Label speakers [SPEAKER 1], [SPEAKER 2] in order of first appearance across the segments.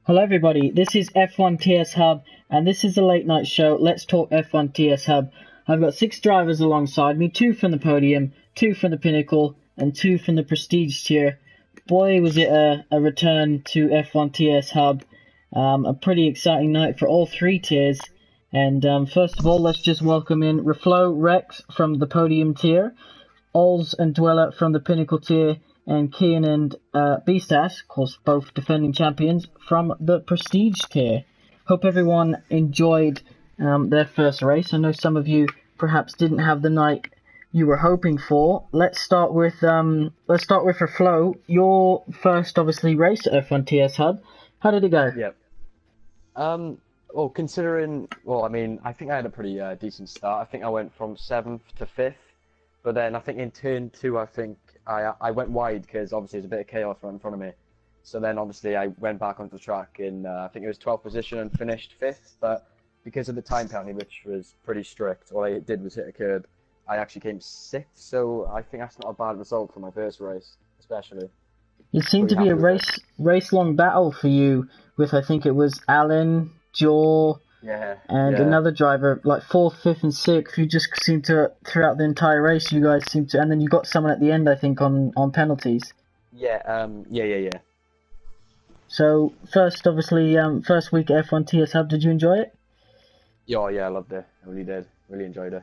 [SPEAKER 1] Hello everybody, this is F1 TS Hub, and this is a late night show. Let's talk F1 TS Hub. I've got 6 drivers alongside me, 2 from the podium, 2 from the pinnacle, and 2 from the prestige tier. Boy, was it a return to F1 TS Hub. A pretty exciting night for all 3 tiers. And first of all, let's just welcome in Reflow Rex from the podium tier, Ols and Dweller from the pinnacle tier, and Kian and Beastas, of course, both defending champions, from the Prestige tier. Hope everyone enjoyed their first race. I know some of you perhaps didn't have the night you were hoping for. Let's start with Reflow. Your first, obviously, race at F1 TS Hub. How did it go?
[SPEAKER 2] Yep. Well, considering, I mean, I think I had a pretty decent start. I think I went from 7th to 5th, but then I think in turn 2, I think I went wide because obviously there's a bit of chaos right in front of me. So then obviously I went back onto the track in, I think it was 12th position and finished 5th, but because of the time penalty, which was pretty strict, all I did was hit a curb, I actually came 6th, so I think that's not a bad result for my first race, especially.
[SPEAKER 1] It seemed to be a race-long battle for you with, I think it was Alan, Jaw, and another driver, like 4th, 5th, and 6th. You just seemed to, throughout the entire race, you guys seemed to, and then you got someone at the end, I think, on penalties.
[SPEAKER 2] Yeah.
[SPEAKER 1] So, first, obviously, first week at F1 TS Hub, did you enjoy it?
[SPEAKER 2] Yeah, I loved it. I really did. Really enjoyed it.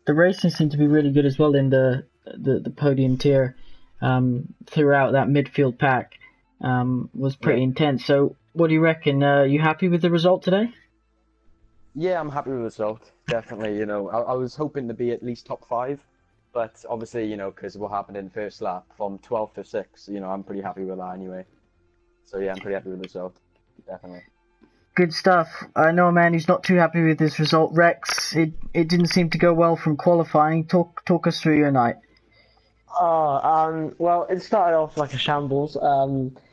[SPEAKER 1] The racing seemed to be really good as well in the podium tier. Throughout that midfield pack was pretty intense. So, what do you reckon? You happy with the result today?
[SPEAKER 2] Yeah, I'm happy with the result. Definitely, I was hoping to be at least top 5, but obviously, because of what happened in first lap from 12th to 6th, I'm pretty happy with that anyway. So yeah, I'm pretty happy with the result. Definitely.
[SPEAKER 1] Good stuff. I know a man who's not too happy with this result, Rex. It didn't seem to go well from qualifying. Talk us through your night.
[SPEAKER 3] Well, it started off like a shambles.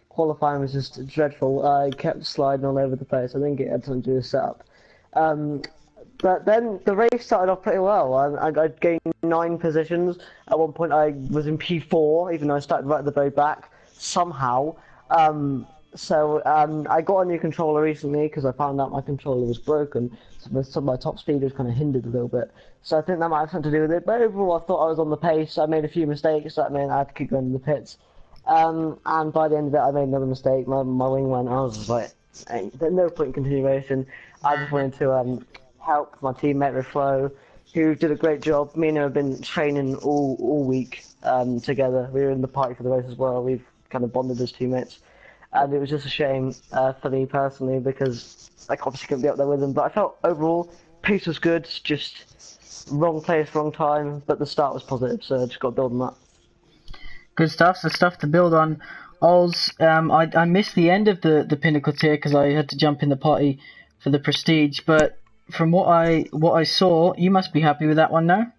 [SPEAKER 3] Qualifying was just dreadful. I kept sliding all over the place. I didn't get anything to do with setup. But then the race started off pretty well. I gained 9 positions. At one point, I was in P4, even though I started right at the very back, somehow. I got a new controller recently because I found out my controller was broken. So my top speed was kind of hindered a little bit. So I think that might have something to do with it. But overall, I thought I was on the pace. I made a few mistakes. That meant I had to keep going to the pits. And by the end of it, I made another mistake. My wing went. I was just like, hey, there's no point in continuation. I just wanted to help my teammate Reflow, who did a great job. Me and him have been training all week together. We were in the party for the race as well. We've kind of bonded as teammates. And it was just a shame for me personally because I obviously couldn't be up there with him. But I felt overall, pace was good, just wrong place, wrong time. But the start was positive, so I just got to build on that.
[SPEAKER 1] Good stuff. So stuff to build on. Ols, I missed the end of the pinnacle tier because I had to jump in the party for the prestige. But from what I saw, you must be happy with that one now.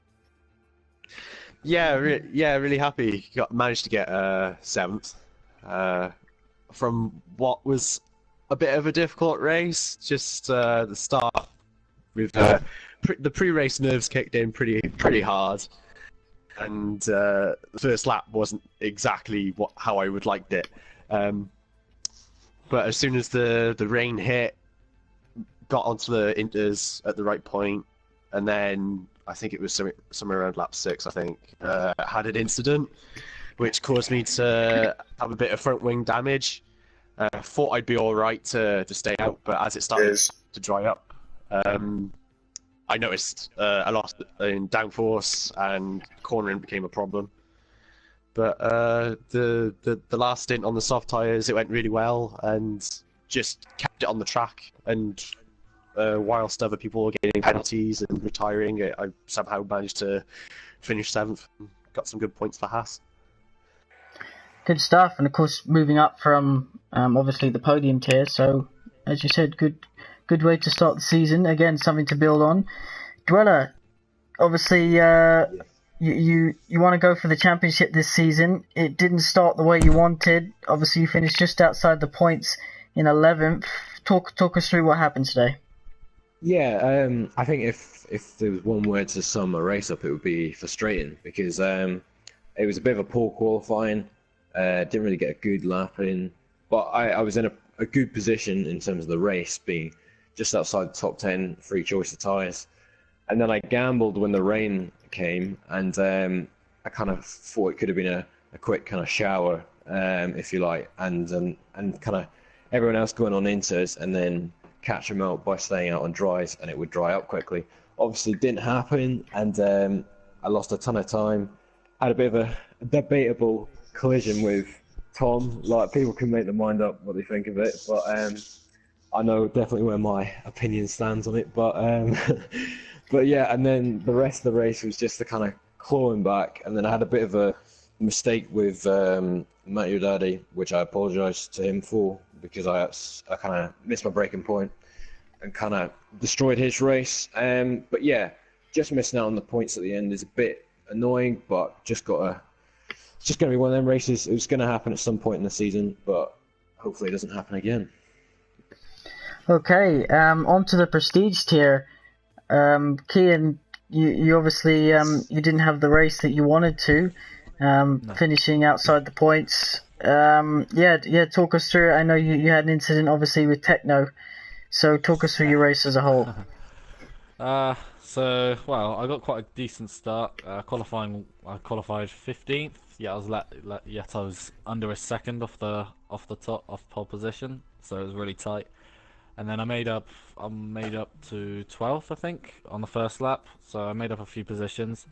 [SPEAKER 4] Yeah, really happy. Managed to get 7th. From what was a bit of a difficult race, just the start with the pre-race nerves kicked in pretty hard, and the first lap wasn't exactly how I would liked it. But as soon as the rain hit, got onto the inters at the right point, and then I think it was somewhere around lap 6. I think had an incident which caused me to have a bit of front wing damage. Thought I'd be all right to stay out, but as it started to dry up, I noticed I lost in downforce and cornering became a problem. But the last stint on the soft tyres, it went really well and just kept it on the track. And whilst other people were getting penalties and retiring, I somehow managed to finish 7th. Got some good points for Haas.
[SPEAKER 1] Good stuff, and of course moving up from obviously the podium tier. So as you said, good way to start the season. Again, something to build on. Dweller, obviously you want to go for the championship this season. It didn't start the way you wanted. Obviously you finished just outside the points in 11th. Talk us through what happened today.
[SPEAKER 5] Yeah, I think if there was one word to sum a race up, it would be frustrating because it was a bit of a poor qualifying. Didn't really get a good lap in, but I was in a good position in terms of the race, being just outside the top 10, free choice of tyres. And then I gambled when the rain came, and I kind of thought it could have been a quick kind of shower, if you like, and kind of everyone else going on inters and then catch them out by staying out on dries, and it would dry up quickly. Obviously, it didn't happen, and I lost a ton of time. Had a bit of a debatable collision with Tom. Like, people can make their mind up what they think of it, but I know definitely where my opinion stands on it. But but yeah, and then the rest of the race was just the kind of clawing back, and then I had a bit of a mistake with Matthew Daddy, which I apologise to him for, because I kind of missed my breaking point and kind of destroyed his race. But yeah, just missing out on the points at the end is a bit annoying, but it's just going to be one of them races. It was going to happen at some point in the season, but hopefully it doesn't happen again.
[SPEAKER 1] Okay, on to the prestige tier. Kian, you obviously you didn't have the race that you wanted to, finishing outside the points. Yeah, talk us through it. I know you had an incident obviously with Techno, so talk us through your race as a whole.
[SPEAKER 6] Well, I got quite a decent start. Qualifying, I qualified 15th. Yeah, I was under a second off the pole position, so it was really tight. And then I made up to 12th, I think, on the first lap. So I made up a few positions.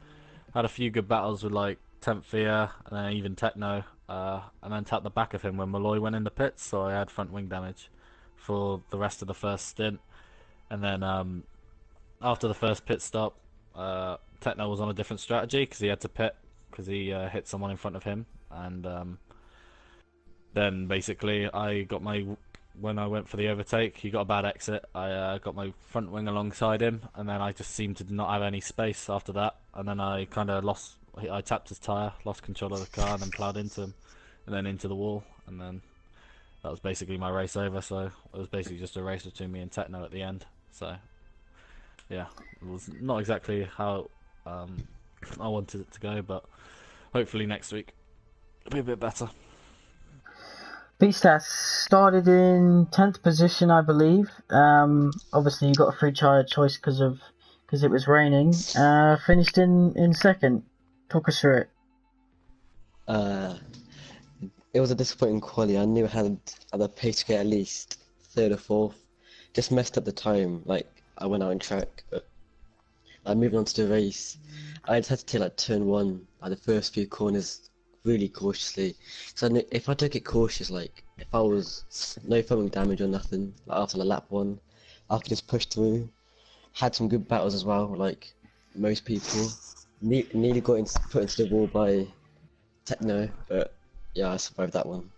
[SPEAKER 6] Had a few good battles with like 10th Fear and then even Techno, and then tapped the back of him when Malloy went in the pits, so I had front wing damage for the rest of the first stint. And then after the first pit stop, Techno was on a different strategy because he had to pit because he hit someone in front of him, and then basically when I went for the overtake, he got a bad exit. I got my front wing alongside him, and then I just seemed to not have any space after that. And then I kind of I tapped his tyre, lost control of the car, and then ploughed into him, and then into the wall. And then that was basically my race over. So it was basically just a race between me and Techno at the end. So yeah, it was not exactly how I wanted it to go, but hopefully next week it'll be a bit better.
[SPEAKER 1] Beastas started in 10th position, I believe. Obviously, you got a free tyre choice because it was raining. Finished in second. Talk us through it.
[SPEAKER 7] It was a disappointing quali. I knew I had the pace to get at least third or fourth. Just messed up the time. Like, I went out on track, but moving on to the race, I just had to take like turn one, like the first few corners, really cautiously. So I knew if I took it cautious, like if I was no foaming damage or nothing, like after the lap one, I could just push through. Had some good battles as well, like most people. Nearly got put into the wall by Techno, but yeah, I survived that one.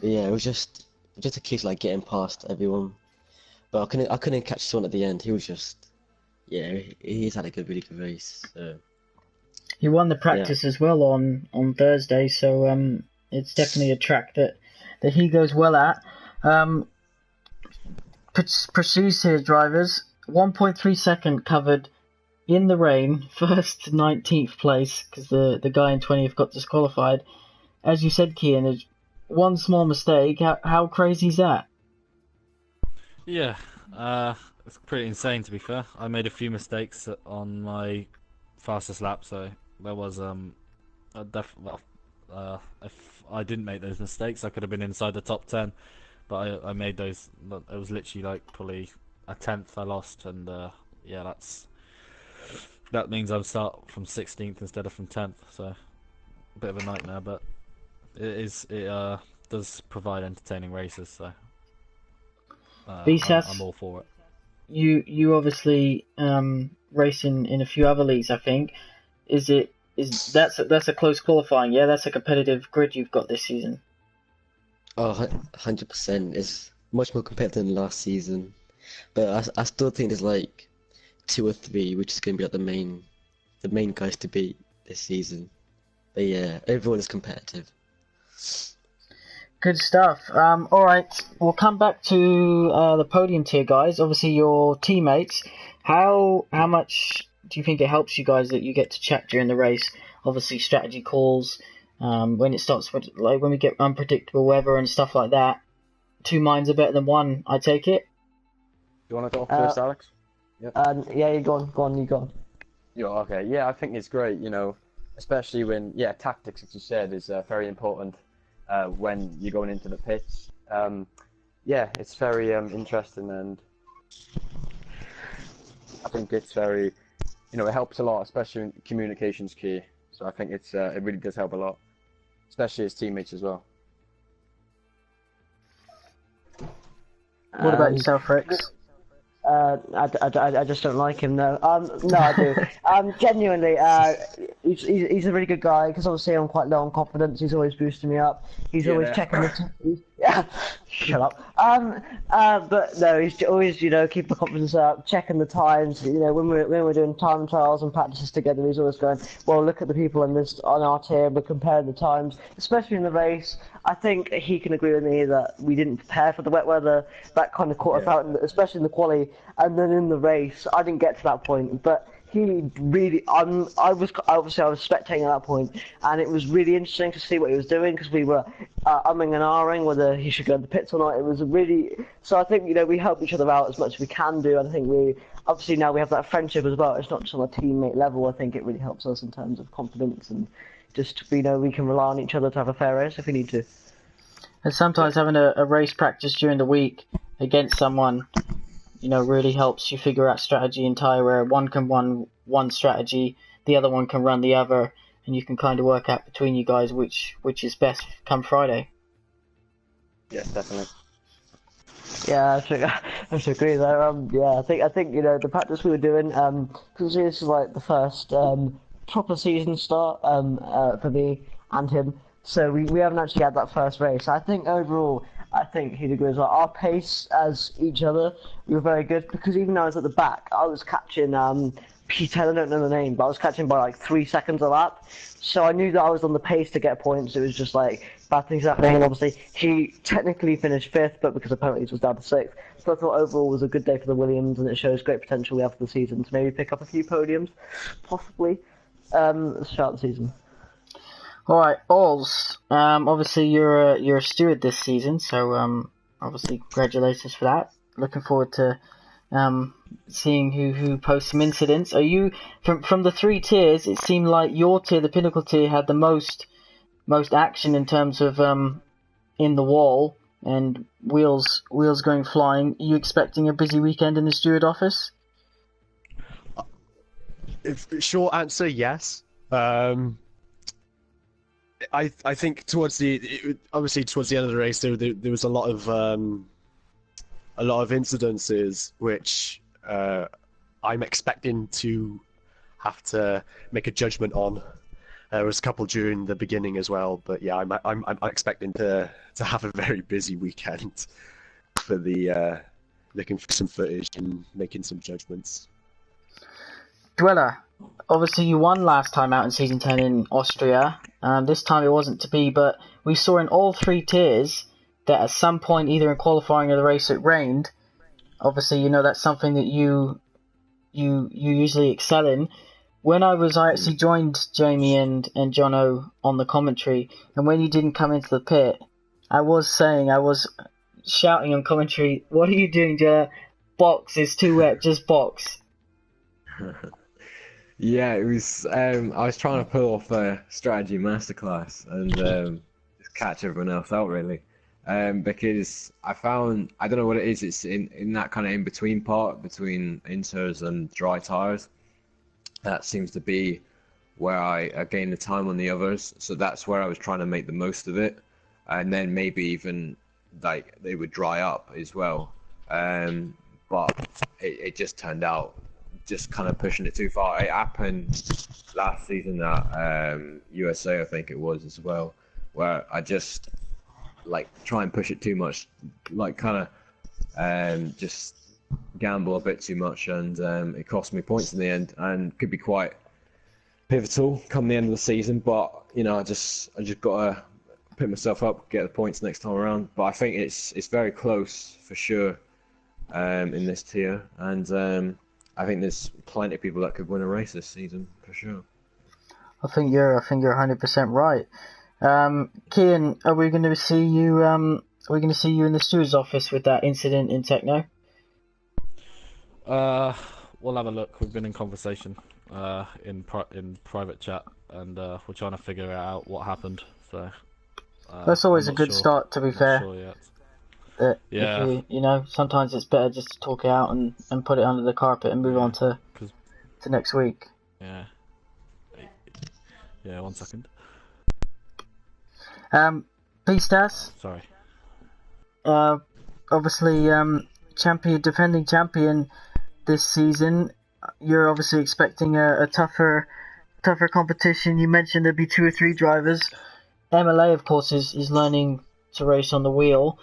[SPEAKER 7] But yeah, it was just a case of like getting past everyone. But I couldn't catch Sean at the end. He was just, yeah, he's had a really good race. So.
[SPEAKER 1] He won the practice as well on Thursday, so it's definitely a track that he goes well at. Pursues here, drivers. 1.3 second covered in the rain, first to 19th place, because the guy in 20th got disqualified. As you said, Kian, is one small mistake. How crazy is that?
[SPEAKER 6] Yeah, it's pretty insane to be fair. I made a few mistakes on my fastest lap, so there was if I didn't make those mistakes, I could have been inside the top 10. But I made those. It was literally like probably a 10th I lost, and yeah, that means I'm start from 16th instead of from 10th. So a bit of a nightmare, but it does provide entertaining races. So I'm all for it.
[SPEAKER 1] You obviously racing in a few other leagues, I think. That's a close qualifying? Yeah, that's a competitive grid you've got this season.
[SPEAKER 7] Oh, 100%. It's much more competitive than last season, but I still think there's like 2 or 3 which is going to be like the main guys to beat this season. But yeah, everyone is competitive.
[SPEAKER 1] Good stuff. All right, we'll come back to the podium tier, guys. Obviously, your teammates. How much do you think it helps you guys that you get to chat during the race? Obviously, strategy calls. When it starts, like when we get unpredictable weather and stuff like that. two minds are better than one, I take it.
[SPEAKER 2] You want to go first, Alex?
[SPEAKER 3] Yeah, you go on, you go on.
[SPEAKER 2] Yeah, okay. Yeah, I think it's great, especially when, tactics, as you said, is very important when you're going into the pitch. It's very interesting, and I think it's very, it helps a lot, especially in communication's key. So I think it really does help a lot, especially as teammates as well.
[SPEAKER 1] What about yourself, Rex?
[SPEAKER 3] I just don't like him. No, no, I do. Genuinely, he's a really good guy because obviously I'm quite low on confidence. He's always boosting me up. He's always checking the. Yeah, shut up. But no, he's always keeping the confidence up, checking the times. When we're doing time trials and practices together, he's always going, well, look at the people on our tier. We're comparing the times, especially in the race. I think he can agree with me that we didn't prepare for the wet weather. That kind of caught us out, especially in the quali. And then in the race, I didn't get to that point, but he really. I was spectating at that point, and it was really interesting to see what he was doing because we were umming and ahhing whether he should go in the pits or not. It was really. So I think we help each other out as much as we can do, and I think we obviously now we have that friendship as well. It's not just on a teammate level. I think it really helps us in terms of confidence and just we can rely on each other to have a fair race if we need to.
[SPEAKER 1] And sometimes having a race practice during the week against someone, really helps you figure out strategy and tie where one can run one strategy, the other one can run the other, and you can kind of work out between you guys which is best come Friday.
[SPEAKER 2] Yes, definitely.
[SPEAKER 3] Yeah, I should agree there. I think the practice we were doing because this is like the first proper season start for me and him. So we haven't actually had that first race. I think overall, he'd agree as well. Our pace as each other, we were very good because even though I was at the back, I was catching Peter. I don't know the name, but I was catching by like 3 seconds a lap. So I knew that I was on the pace to get points. It was just like bad things happening. And obviously, he technically finished 5th, but because of penalties was down to 6th. So I thought overall was a good day for the Williams, and it shows great potential we have for the season to maybe pick up a few podiums, possibly. Throughout the season.
[SPEAKER 1] All right, Alls. Obviously you're a steward this season, so obviously congratulations for that. Looking forward to seeing who posts some incidents. Are you from the 3 tiers? It seemed like your tier, the Pinnacle tier, had the most action in terms of in the wall and wheels going flying. Are you expecting a busy weekend in the steward office?
[SPEAKER 4] Short answer, yes. I think towards the end of the race there was a lot of incidences which I'm expecting to have to make a judgment on. There was a couple during the beginning as well, but yeah, I'm expecting to have a very busy weekend for the looking for some footage and making some judgments.
[SPEAKER 1] Dweller, obviously you won last time out in Season 10 in Austria. This time it wasn't to be, but we saw in all 3 tiers that at some point, either in qualifying or the race, it rained. Obviously, that's something that you usually excel in. When I actually joined Jamie and Jono on the commentary, and when you didn't come into the pit, I was shouting on commentary, "What are you doing, Jono? Box is too wet, just box."
[SPEAKER 5] Yeah, it was. I was trying to pull off a strategy masterclass and just catch everyone else out really, because I found I don't know what it is. It's in that kind of in between part between inters and dry tires. That seems to be where I gain the time on the others. So that's where I was trying to make the most of it, and then maybe even like they would dry up as well. But it just turned out. Just kind of pushing it too far. It happened last season at USA, I think it was as well, where I just like try and push it too much, like kind of just gamble a bit too much, and it cost me points in the end, and could be quite pivotal come the end of the season. But I just gotta pick myself up, get the points next time around. But I think it's very close for sure in this tier, and I think there's plenty of people that could win a race this season for sure.
[SPEAKER 1] I think you're 100% right. Kian, are we going to see you Are we going to see you in the steward's office with that incident in Techno?
[SPEAKER 6] We'll have a look. We've been in conversation in private chat, and we're trying to figure out what happened. So
[SPEAKER 1] That's always
[SPEAKER 6] I'm
[SPEAKER 1] a
[SPEAKER 6] not
[SPEAKER 1] good
[SPEAKER 6] sure.
[SPEAKER 1] start, to be
[SPEAKER 6] Not
[SPEAKER 1] fair.
[SPEAKER 6] sure yet.
[SPEAKER 1] Yeah. If you know, sometimes it's better just to talk it out and put it under the carpet and move on to next week.
[SPEAKER 6] Yeah. Yeah, 1 second.
[SPEAKER 1] P-Stas,
[SPEAKER 6] Sorry.
[SPEAKER 1] obviously, defending champion this season. You're obviously expecting a tougher competition. You mentioned there'd be 2 or 3 drivers. MLA, of course, is learning to race on the wheel.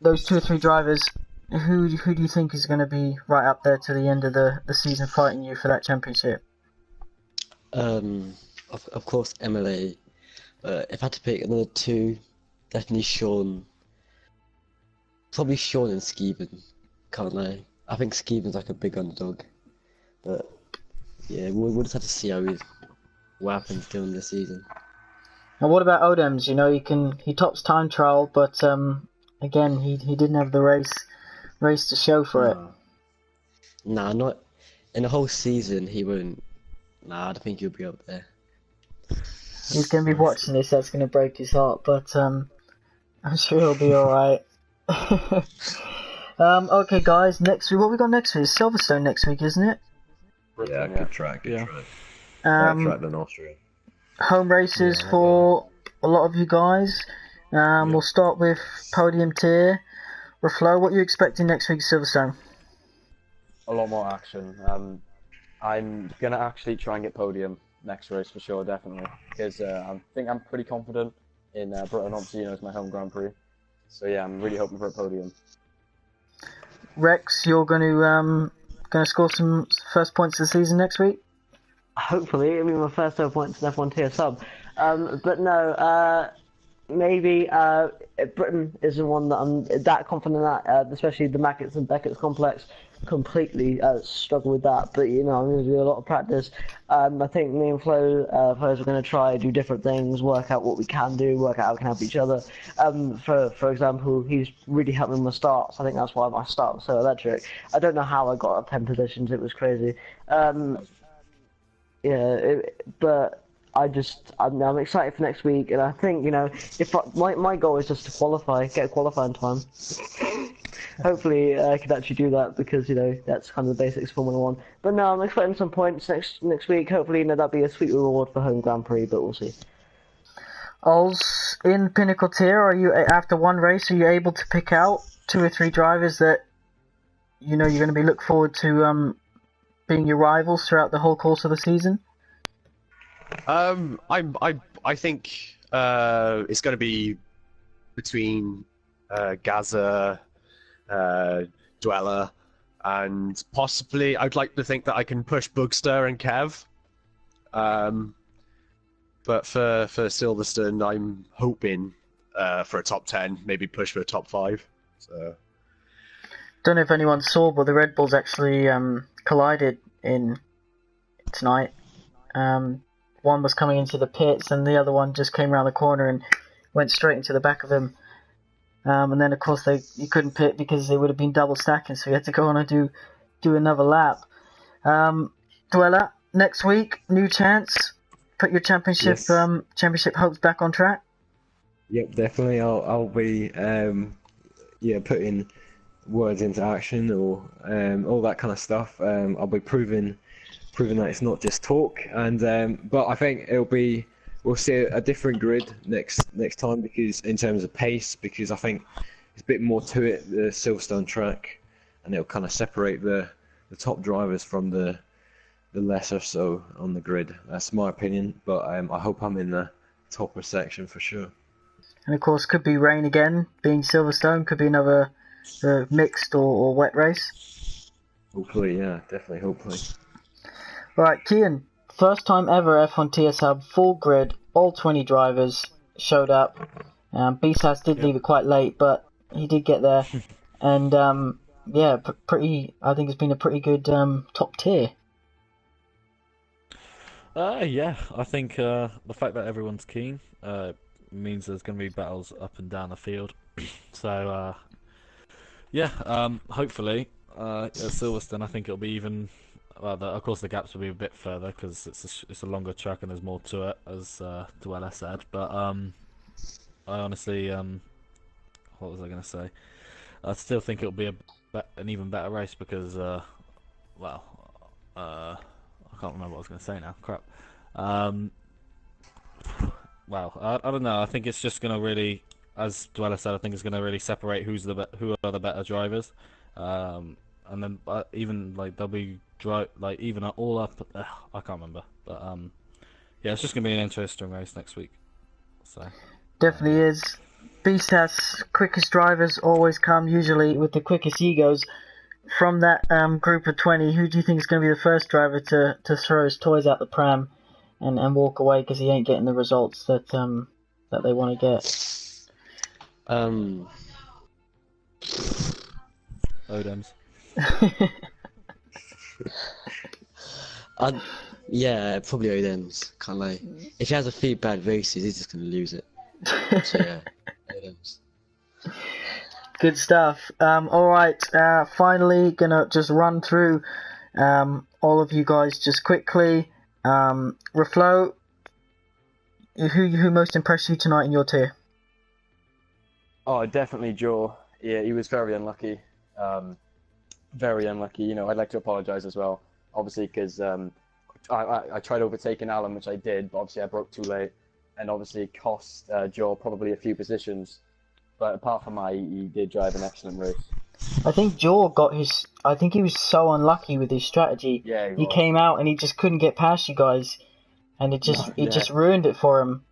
[SPEAKER 1] Those 2 or 3 drivers, who do you think is going to be right up there to the end of the season fighting you for that championship?
[SPEAKER 7] Of course, MLA. If I had to pick another 2, definitely Sean. Probably Sean and Skeeven. Can't lie. I think Skeeven's like a big underdog. But yeah, we'll just have to see what happens during the season.
[SPEAKER 1] And what about Odems? You know, he tops time trial, but again, he didn't have the race to show for it.
[SPEAKER 7] Nah, not in the whole season. He won't. Nah, I don't think he'll be up there.
[SPEAKER 1] He's going to be watching this. That's going to break his heart, but I'm sure he'll be all right. Okay, guys. Next week, what we got next week? Silverstone next week, isn't it?
[SPEAKER 5] Yeah, good track. Good track. Better track than Austria.
[SPEAKER 1] Home races for a lot of you guys. We'll start with podium tier. Reflo, what are you expecting next week, Silverstone?
[SPEAKER 2] A lot more action. I'm gonna actually try and get podium next race for sure, definitely, because I think I'm pretty confident in Britain. Obviously, you know, it's my home Grand Prix, so yeah, I'm really hoping for a podium.
[SPEAKER 1] Rex, you're going to score some first points of the season next week?
[SPEAKER 3] Hopefully, it'll be my first 7 points in F1 tier sub. But no, maybe Britain isn't one that I'm that confident at, especially the Mackett's and Beckett's complex. Completely struggle with that, but you know, I'm going to do a lot of practice. I think me and Flo's are going to try do different things, work out what we can do, work out how we can help each other. For example, he's really helped me with my starts. I think that's why my start was so electric. I don't know how I got up 10 positions. It was crazy. But I'm excited for next week, and I think, you know, my goal is just to qualify, get a qualifying time. Hopefully, I can actually do that, because, you know, that's kind of the basics of Formula 1. But no, I'm expecting some points next week. Hopefully, you know, that'll be a sweet reward for home Grand Prix, but we'll see.
[SPEAKER 1] Ols, in Pinnacle tier, are you, after one race, are you able to pick out 2 or 3 drivers that, you know, you're going to be look forward to being your rivals throughout the whole course of the season?
[SPEAKER 4] I think it's going to be between Gaza, Dweller, and possibly I'd like to think that I can push Bugster and Kev. But for Silverstone, I'm hoping for a top 10, maybe push for a top 5. So.
[SPEAKER 1] Don't know if anyone saw, but the Red Bulls actually collided in tonight. One was coming into the pits, and the other one just came around the corner and went straight into the back of him. And then, of course, you couldn't pit because they would have been double stacking, so you had to go on and do another lap. Dweller, next week, new chance. Put your championship hopes back on track.
[SPEAKER 5] Yep, definitely. I'll be putting words into action, or all that kind of stuff. I'll be proving that it's not just talk, and but I think we'll see a different grid next time, because in terms of pace, because I think there's a bit more to it, the Silverstone track, and it'll kind of separate the top drivers from the lesser so on the grid. That's my opinion, but I hope I'm in the topper section for sure.
[SPEAKER 1] And of course, could be rain again, being Silverstone, could be another mixed or wet race.
[SPEAKER 5] Hopefully, yeah, definitely, hopefully.
[SPEAKER 1] Right, Kian, first time ever F1 TS Hub, full grid, all 20 drivers showed up. B-Sas did leave it quite late, but he did get there. And I think it's been a pretty good top tier.
[SPEAKER 6] Yeah, I think the fact that everyone's keen means there's going to be battles up and down the field. So yeah, hopefully at Silverstone, I think it'll be even. Well, of course the gaps will be a bit further because it's a longer track and there's more to it, as Dweller said. But I honestly, what was I going to say? I still think it'll be an even better race because, well, I can't remember what I was going to say now. Crap. Well, I don't know. I think it's just going to really, as Dweller said, I think it's going to really separate who are the better drivers. And then even like they'll be even all up. I can't remember, but yeah, it's just going to be an interesting race next week. So
[SPEAKER 1] Definitely is. BSAS quickest drivers always come usually with the quickest egos. From that group of 20, who do you think is going to be the first driver to throw his toys out the pram and walk away because he ain't getting the results that they want to get?
[SPEAKER 6] Odems.
[SPEAKER 7] Yeah, probably Odems. Can't lie. If he has a few bad races, he's just gonna lose it. So yeah, Odems.
[SPEAKER 1] Good stuff. Alright, finally gonna just run through all of you guys just quickly. Reflo, who most impressed you tonight in your tier?
[SPEAKER 2] Oh, definitely Joe. Yeah, he was very unlucky. Very unlucky. You know, I'd like to apologise as well, obviously, because I tried overtaking Alan, which I did, but obviously I broke too late, and obviously it cost Joe probably a few positions. But apart from that, he did drive an excellent race.
[SPEAKER 1] I think Joe got his. I think he was so unlucky with his strategy.
[SPEAKER 2] Yeah,
[SPEAKER 1] he came out and he just couldn't get past you guys, and it just ruined it for him.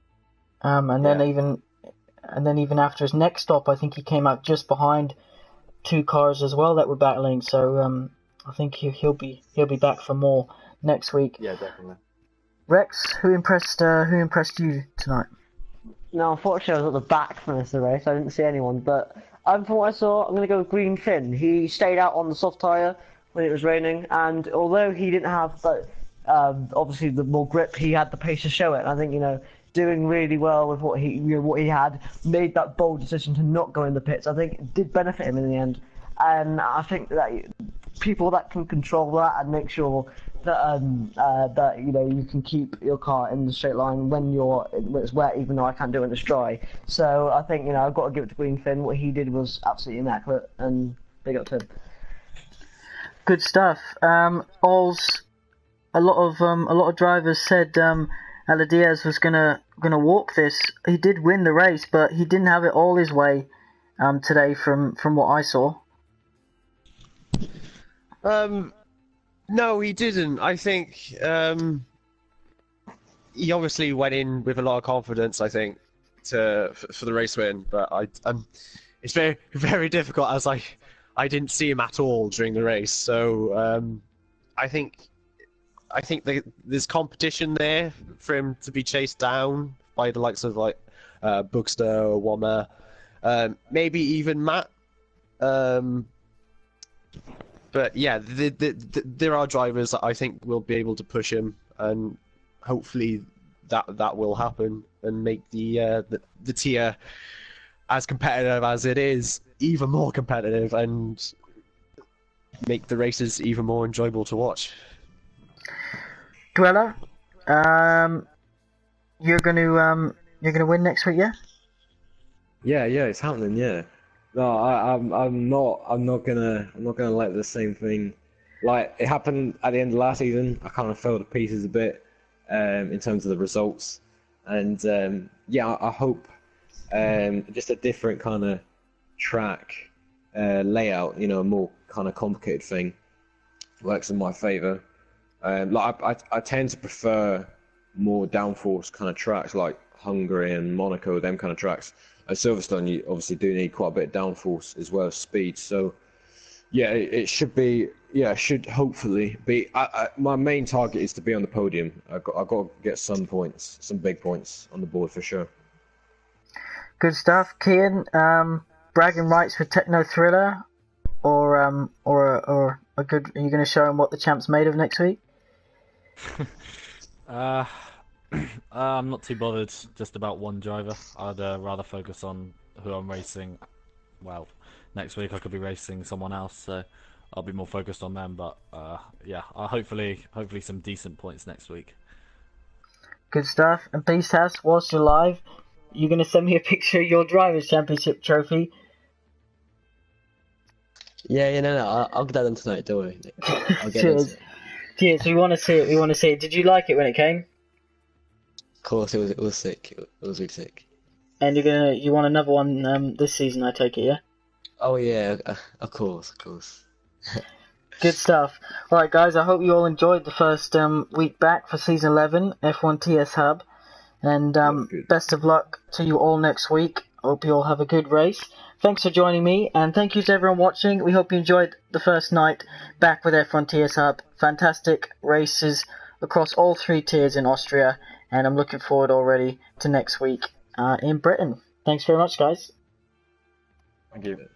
[SPEAKER 1] And then even after his next stop, I think he came out just behind two cars as well that were battling. So I think he'll be back for more next week.
[SPEAKER 2] Yeah, definitely.
[SPEAKER 1] Rex, who impressed you tonight?
[SPEAKER 3] No, unfortunately I was at the back for most of the race. I didn't see anyone, but from what I saw, I'm going to go with Green Finn. He stayed out on the soft tyre when it was raining, and although he didn't have obviously the more grip, he had the pace to show it. And I think, doing really well with what he had, made that bold decision to not go in the pits. I think it did benefit him in the end, and I think that people that can control that and make sure that you can keep your car in the straight line when it's wet, even though I can't do it when it's dry. So I think I've got to give it to Greenfin. What he did was absolutely immaculate, and big up to him.
[SPEAKER 1] Good stuff. Ols, a lot of drivers said Ala Diaz was gonna walk this. He did win the race, but he didn't have it all his way today from what I saw.
[SPEAKER 4] No, he didn't. I think he obviously went in with a lot of confidence, I think, for the race win. But it's very, very difficult as I didn't see him at all during the race. So I think there's competition there for him to be chased down by the likes of Bookster or Wommer, maybe even Matt. But yeah, there are drivers that I think will be able to push him, and hopefully that will happen and make the tier as competitive as it is even more competitive, and make the races even more enjoyable to watch.
[SPEAKER 1] Dweller, you're gonna win next week, yeah?
[SPEAKER 5] Yeah, it's happening. Yeah. No, I'm not gonna let the same thing. Like it happened at the end of last season. I kind of fell to pieces a bit in terms of the results, and I hope just a different kind of track layout, a more kind of complicated thing, works in my favour. I tend to prefer more downforce kind of tracks like Hungary and Monaco, them kind of tracks. At Silverstone, you obviously do need quite a bit of downforce as well as speed. So, yeah, it should be. Yeah, should hopefully be. My main target is to be on the podium. I've got to get some points, some big points on the board for sure.
[SPEAKER 1] Good stuff, Kian. Bragging rights for Techno Thriller, or a good. Are you going to show him what the champ's made of next week?
[SPEAKER 6] I'm not too bothered just about one driver. I'd rather focus on who I'm racing. Well, next week I could be racing someone else, so I'll be more focused on them. But yeah, hopefully some decent points next week.
[SPEAKER 1] Good stuff. And Beast House, whilst you're live, you're going to send me a picture of your Drivers' Championship trophy.
[SPEAKER 7] Yeah, no, I'll get that done tonight. Don't worry. I'll get
[SPEAKER 1] Cheers.
[SPEAKER 7] it.
[SPEAKER 1] Cheers. We want to see it. We want to see it. Did you like it when it came?
[SPEAKER 7] Of course, it was sick. It was really sick.
[SPEAKER 1] And you want another one this season? I take it, yeah.
[SPEAKER 7] Oh yeah, of course.
[SPEAKER 1] Good stuff. Alright guys, I hope you all enjoyed the first week back for Season 11, F1 TS Hub. And best of luck to you all next week. Hope you all have a good race. Thanks for joining me, and thank you to everyone watching. We hope you enjoyed the first night back with F1 TS Hub. Fantastic races across all 3 tiers in Austria, and I'm looking forward already to next week in Britain. Thanks very much, guys.
[SPEAKER 2] Thank you.